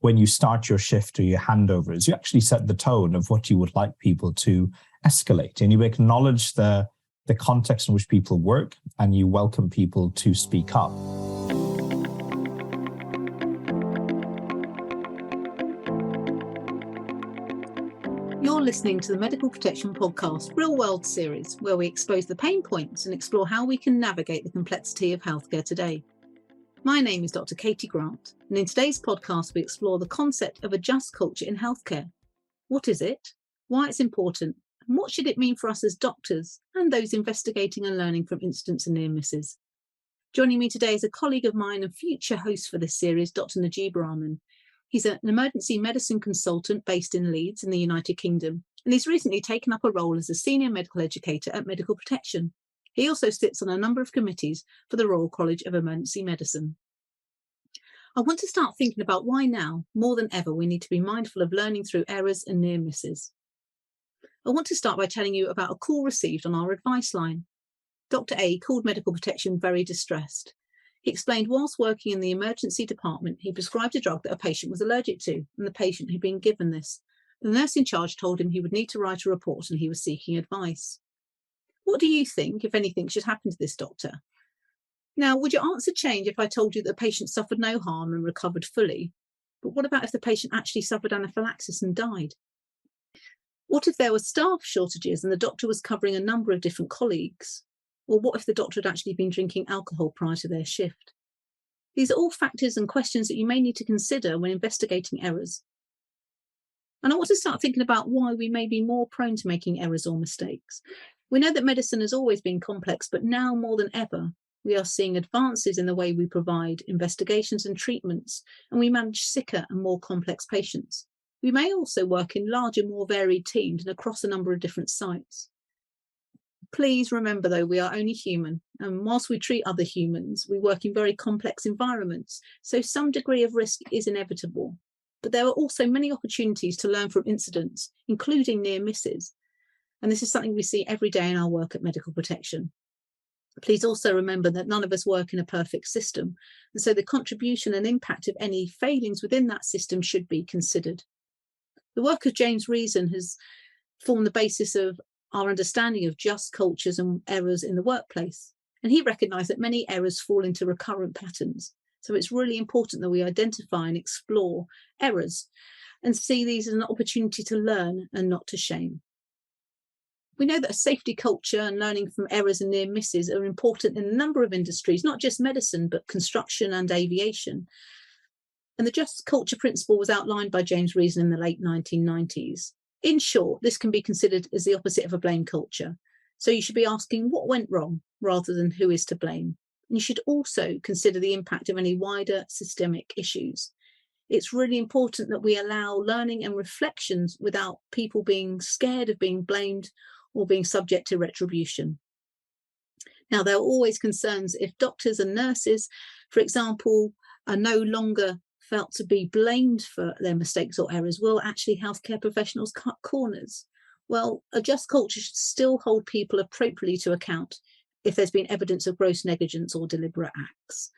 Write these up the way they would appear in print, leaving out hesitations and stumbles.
when you start your shift or your handovers, you actually set the tone of what you would like people to escalate, and you acknowledge the context in which people work, and you welcome people to speak up. You're listening to the Medical Protection Podcast RealWorld series, where we expose the pain points and explore how we can navigate the complexity of healthcare today. My name is Dr. Katie Grant, and in today's podcast we explore the concept of a just culture in healthcare. What is it? Why it's important? And what should it mean for us as doctors and those investigating and learning from incidents and near misses? Joining me today is a colleague of mine and future host for this series, Dr. Najeeb Rahman. He's an emergency medicine consultant based in Leeds in the United Kingdom, and he's recently taken up a role as a senior medical educator at Medical Protection. He also sits on a number of committees for the Royal College of Emergency Medicine. I want to start thinking about why now, more than ever, we need to be mindful of learning through errors and near misses. I want to start by telling you about a call received on our advice line. Dr. A called Medical Protection very distressed. He explained whilst working in the emergency department, he prescribed a drug that a patient was allergic to, and the patient had been given this. The nurse in charge told him he would need to write a report and he was seeking advice. What do you think, if anything, should happen to this doctor? Now, would your answer change if I told you that the patient suffered no harm and recovered fully? But what about if the patient actually suffered anaphylaxis and died? What if there were staff shortages and the doctor was covering a number of different colleagues? Or what if the doctor had actually been drinking alcohol prior to their shift? These are all factors and questions that you may need to consider when investigating errors. And I want to start thinking about why we may be more prone to making errors or mistakes. We know that medicine has always been complex, but now more than ever, we are seeing advances in the way we provide investigations and treatments, and we manage sicker and more complex patients. We may also work in larger, more varied teams and across a number of different sites. Please remember, though, we are only human, and whilst we treat other humans, we work in very complex environments, so some degree of risk is inevitable. But there are also many opportunities to learn from incidents, including near misses. And this is something we see every day in our work at Medical Protection. Please also remember that none of us work in a perfect system, and so the contribution and impact of any failings within that system should be considered. The work of James Reason has formed the basis of our understanding of just cultures and errors in the workplace, and he recognised that many errors fall into recurrent patterns. So it's really important that we identify and explore errors and see these as an opportunity to learn and not to shame. We know that a safety culture and learning from errors and near misses are important in a number of industries, not just medicine, but construction and aviation. And the just culture principle was outlined by James Reason in the late 1990s. In short, this can be considered as the opposite of a blame culture. So you should be asking what went wrong rather than who is to blame. And you should also consider the impact of any wider systemic issues. It's really important that we allow learning and reflections without people being scared of being blamed or being subject to retribution. Now, there are always concerns if doctors and nurses, for example, are no longer felt to be blamed for their mistakes or errors. Will actually healthcare professionals cut corners? Well, a just culture should still hold people appropriately to account if there's been evidence of gross negligence or deliberate acts.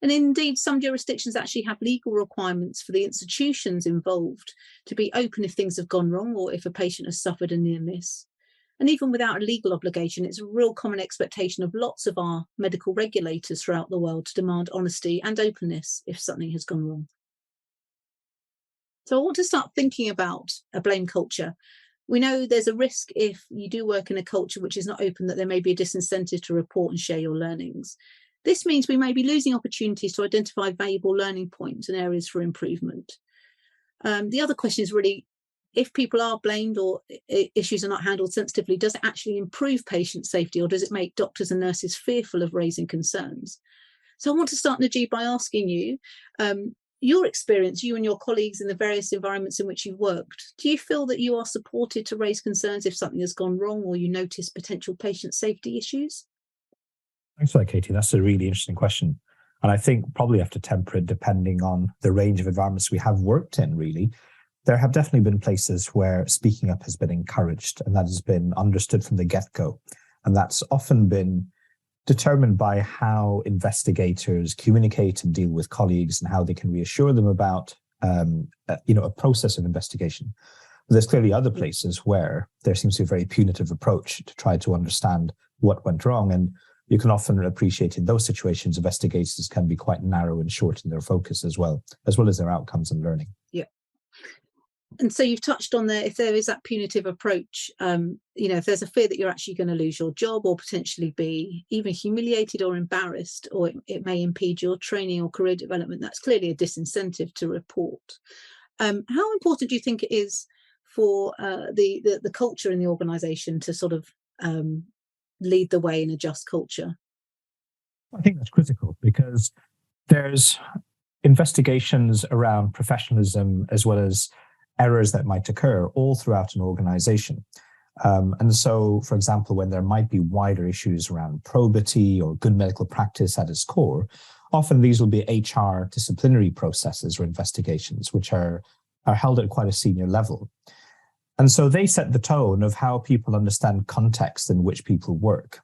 And indeed, some jurisdictions actually have legal requirements for the institutions involved to be open if things have gone wrong or if a patient has suffered a near miss. And even without a legal obligation, it's a real common expectation of lots of our medical regulators throughout the world to demand honesty and openness if something has gone wrong. So I want to start thinking about a blame culture. We know there's a risk if you do work in a culture which is not open that there may be a disincentive to report and share your learnings. This means we may be losing opportunities to identify valuable learning points and areas for improvement. The other question is really, if people are blamed or issues are not handled sensitively, does it actually improve patient safety or does it make doctors and nurses fearful of raising concerns? So I want to start, Najeeb, by asking you, your experience, you and your colleagues in the various environments in which you've worked, do you feel that you are supported to raise concerns if something has gone wrong or you notice potential patient safety issues? Thanks for that, Katie. That's a really interesting question. And I think probably have to temper it depending on the range of environments we have worked in, really. There have definitely been places where speaking up has been encouraged and that has been understood from the get-go. And that's often been determined by how investigators communicate and deal with colleagues and how they can reassure them about a process of investigation. But there's clearly other places where there seems to be a very punitive approach to try to understand what went wrong. And you can often appreciate in those situations, investigators can be quite narrow and short in their focus as well as their outcomes and learning. Yeah. And so you've touched on there, if there is that punitive approach, if there's a fear that you're actually going to lose your job or potentially be even humiliated or embarrassed, or it may impede your training or career development, that's clearly a disincentive to report. How important do you think it is for the culture in the organisation to sort of lead the way in a just culture? I think that's critical, because there's investigations around professionalism as well as errors that might occur all throughout an organization. And so, for example, when there might be wider issues around probity or good medical practice at its core, often these will be HR disciplinary processes or investigations, which are held at quite a senior level. And so they set the tone of how people understand context in which people work,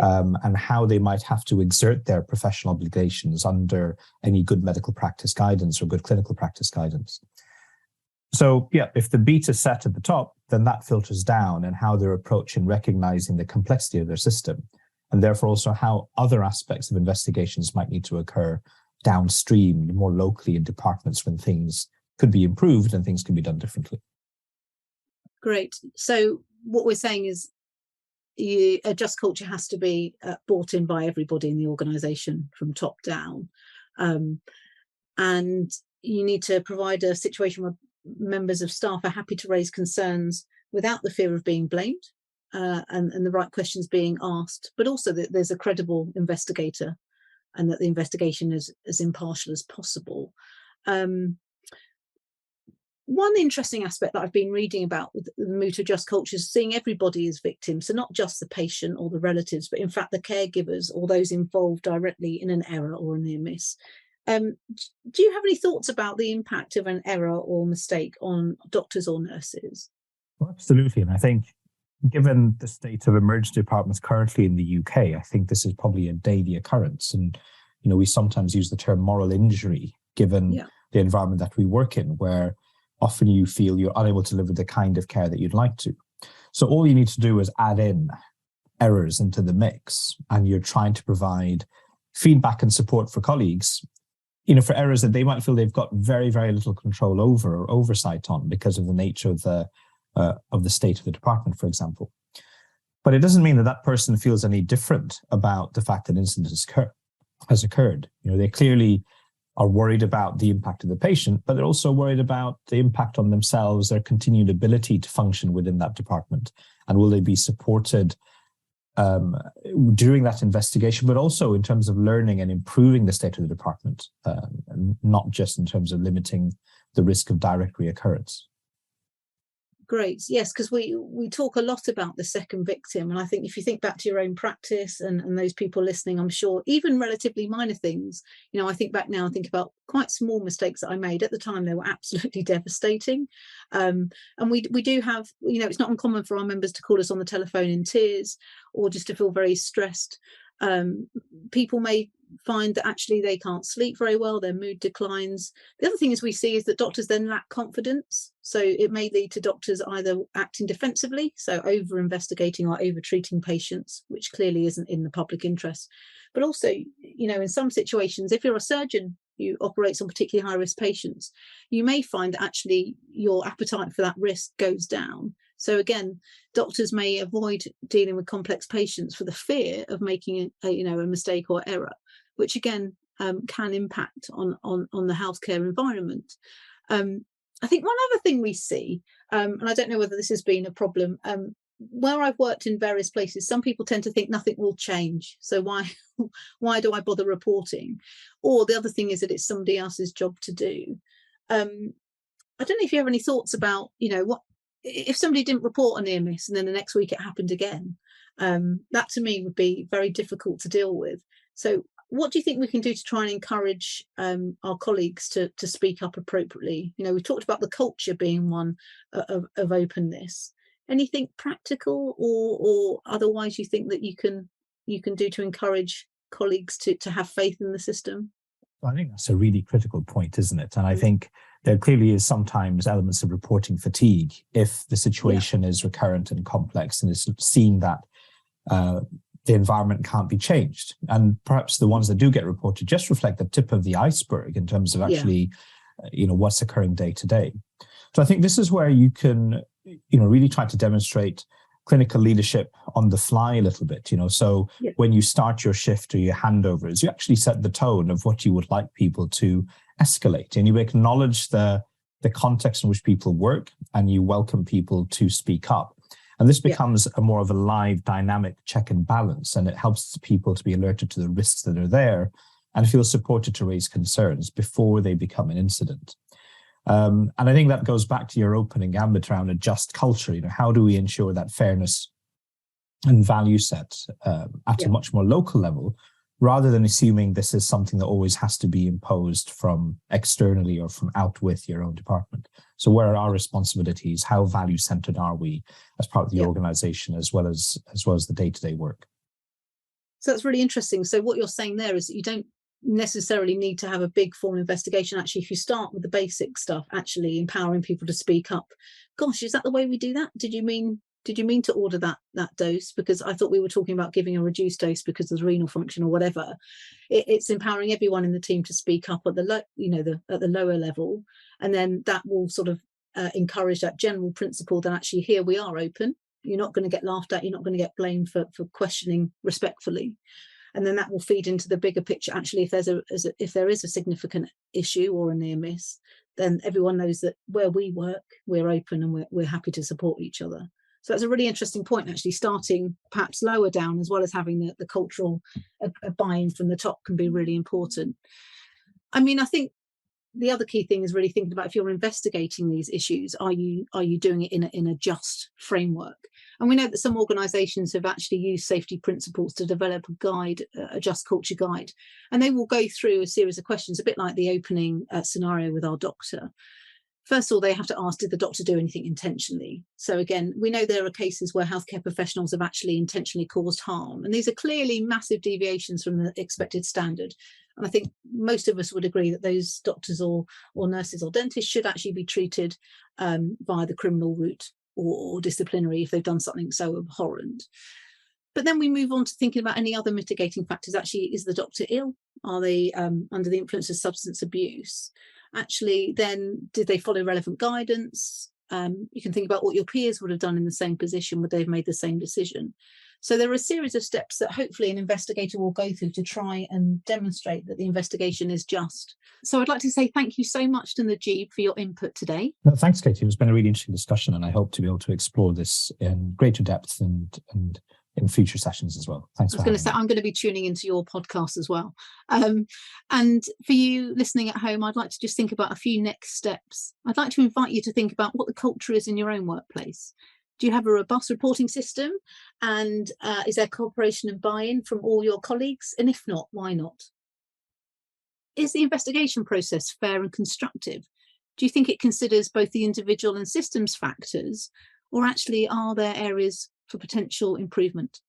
and how they might have to exert their professional obligations under any good medical practice guidance or good clinical practice guidance. So, if the beat is set at the top, then that filters down in how they're approaching recognizing the complexity of their system, and therefore also how other aspects of investigations might need to occur downstream, more locally in departments when things could be improved and things can be done differently. Great. So what we're saying is a just culture has to be brought in by everybody in the organisation from top down. And you need to provide a situation where members of staff are happy to raise concerns without the fear of being blamed, and the right questions being asked, but also that there's a credible investigator and that the investigation is as impartial as possible. One interesting aspect that I've been reading about with the move to just culture is seeing everybody as victims. So not just the patient or the relatives, but in fact the caregivers or those involved directly in an error or a near miss. Do you have any thoughts about the impact of an error or mistake on doctors or nurses? Well, absolutely. And I think given the state of emergency departments currently in the UK, I think this is probably a daily occurrence. And, we sometimes use the term moral injury, given the environment that we work in, where often you feel you're unable to deliver the kind of care that you'd like to. So all you need to do is add in errors into the mix, and you're trying to provide feedback and support for colleagues, for errors that they might feel they've got very, very little control over or oversight on because of the nature of the state of the department, for example. But it doesn't mean that that person feels any different about the fact that an incident has occurred. They clearly are worried about the impact of the patient, but they're also worried about the impact on themselves, their continued ability to function within that department. And will they be supported during that investigation, but also in terms of learning and improving the state of the department, and not just in terms of limiting the risk of direct reoccurrence. Great. Yes, because we talk a lot about the second victim. And I think if you think back to your own practice and those people listening, I'm sure even relatively minor things, I think back now and think about quite small mistakes that I made at the time. They were absolutely devastating. And we do have, it's not uncommon for our members to call us on the telephone in tears or just to feel very stressed. People may find that actually they can't sleep very well, their mood declines. The other thing is we see is that doctors then lack confidence. So it may lead to doctors either acting defensively, so over investigating or over treating patients, which clearly isn't in the public interest. But also, in some situations, if you're a surgeon who operates on particularly high risk patients, you may find that actually your appetite for that risk goes down. So again, doctors may avoid dealing with complex patients for the fear of making a mistake or error, which again can impact on the healthcare environment. I think one other thing we see, and I don't know whether this has been a problem, where I've worked in various places, some people tend to think nothing will change. So why do I bother reporting? Or the other thing is that it's somebody else's job to do. I don't know if you have any thoughts about, what if somebody didn't report a near miss and then the next week it happened again. That to me would be very difficult to deal with. So what do you think we can do to try and encourage our colleagues to speak up appropriately? We've talked about the culture being one of openness. Anything practical or otherwise you think that you can do to encourage colleagues to have faith in the system? I think that's a really critical point, isn't it? And I think there clearly is sometimes elements of reporting fatigue if the situation is recurrent and complex and it's seen that the environment can't be changed. And perhaps the ones that do get reported just reflect the tip of the iceberg in terms of actually, what's occurring day to day. So I think this is where you can, really try to demonstrate clinical leadership on the fly a little bit, So when you start your shift or your handovers, you actually set the tone of what you would like people to escalate, and you acknowledge the context in which people work, and you welcome people to speak up. And this becomes a more of a live, dynamic check and balance, and it helps people to be alerted to the risks that are there and feel supported to raise concerns before they become an incident. And I think that goes back to your opening gambit around a just culture. How do we ensure that fairness and value set at a much more local level, rather than assuming this is something that always has to be imposed from externally or from out with your own department? So where are our responsibilities? How value-centered are we as part of the organization, as well as the day-to-day work? So that's really interesting. So what you're saying there is that you don't necessarily need to have a big formal investigation. Actually, if you start with the basic stuff, actually empowering people to speak up. Gosh, is that the way we do that? Did you mean to order that dose? Because I thought we were talking about giving a reduced dose because of renal function or whatever. It's empowering everyone in the team to speak up at the lower level, and then that will sort of encourage that general principle that actually here we are open. You're not going to get laughed at. You're not going to get blamed for questioning respectfully. And then that will feed into the bigger picture. Actually, if there is a significant issue or a near miss, then everyone knows that where we work, we're open and we're happy to support each other. So that's a really interesting point, actually, starting perhaps lower down, as well as having the cultural buy-in from the top can be really important. I mean, I think the other key thing is really thinking about, if you're investigating these issues, are you doing it in a just framework? And we know that some organisations have actually used safety principles to develop a guide, a just culture guide, and they will go through a series of questions, a bit like the opening scenario with our doctor. First of all, they have to ask, did the doctor do anything intentionally? So again, we know there are cases where healthcare professionals have actually intentionally caused harm, and these are clearly massive deviations from the expected standard. And I think most of us would agree that those doctors or nurses or dentists should actually be treated via the criminal route or disciplinary if they've done something so abhorrent. But then we move on to thinking about any other mitigating factors. Actually, is the doctor ill? Are they under the influence of substance abuse? Actually, then did they follow relevant guidance? You can think about what your peers would have done in the same position. Would they have made the same decision? So there are a series of steps that hopefully an investigator will go through to try and demonstrate that the investigation is just. So I'd like to say thank you so much to Najeeb for your input today. No, thanks, Katie. It's been a really interesting discussion, and I hope to be able to explore this in greater depth and in future sessions as well. Thanks for having me. I'm going to be tuning into your podcast as well. And for you listening at home, I'd like to just think about a few next steps. I'd like to invite you to think about what the culture is in your own workplace. Do you have a robust reporting system? And is there cooperation and buy-in from all your colleagues? And if not, why not? Is the investigation process fair and constructive? Do you think it considers both the individual and systems factors, or actually are there areas for potential improvement?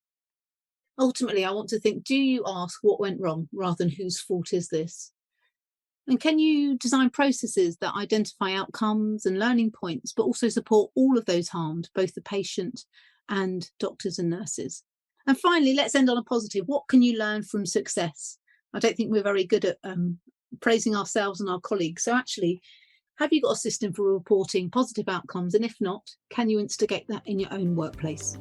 Ultimately, I want to think, do you ask what went wrong rather than whose fault is this? And can you design processes that identify outcomes and learning points, but also support all of those harmed, both the patient and doctors and nurses? And finally, let's end on a positive. What can you learn from success? I don't think we're very good at praising ourselves and our colleagues. So actually, have you got a system for reporting positive outcomes? And if not, can you instigate that in your own workplace?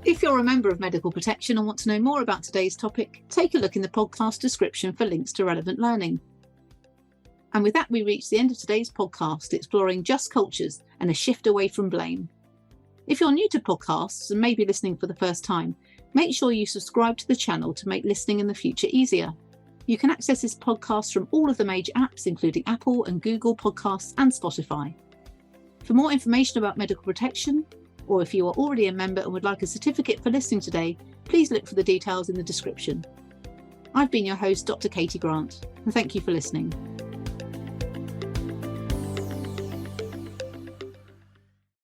If you're a member of Medical Protection and want to know more about today's topic, take a look in the podcast description for links to relevant learning. And with that, we reach the end of today's podcast, exploring just cultures and a shift away from blame. If you're new to podcasts and maybe listening for the first time, make sure you subscribe to the channel to make listening in the future easier. You can access this podcast from all of the major apps, including Apple and Google Podcasts and Spotify. For more information about medical protection, or if you are already a member and would like a certificate for listening today, please look for the details in the description. I've been your host, Dr. Katie Grant, and thank you for listening.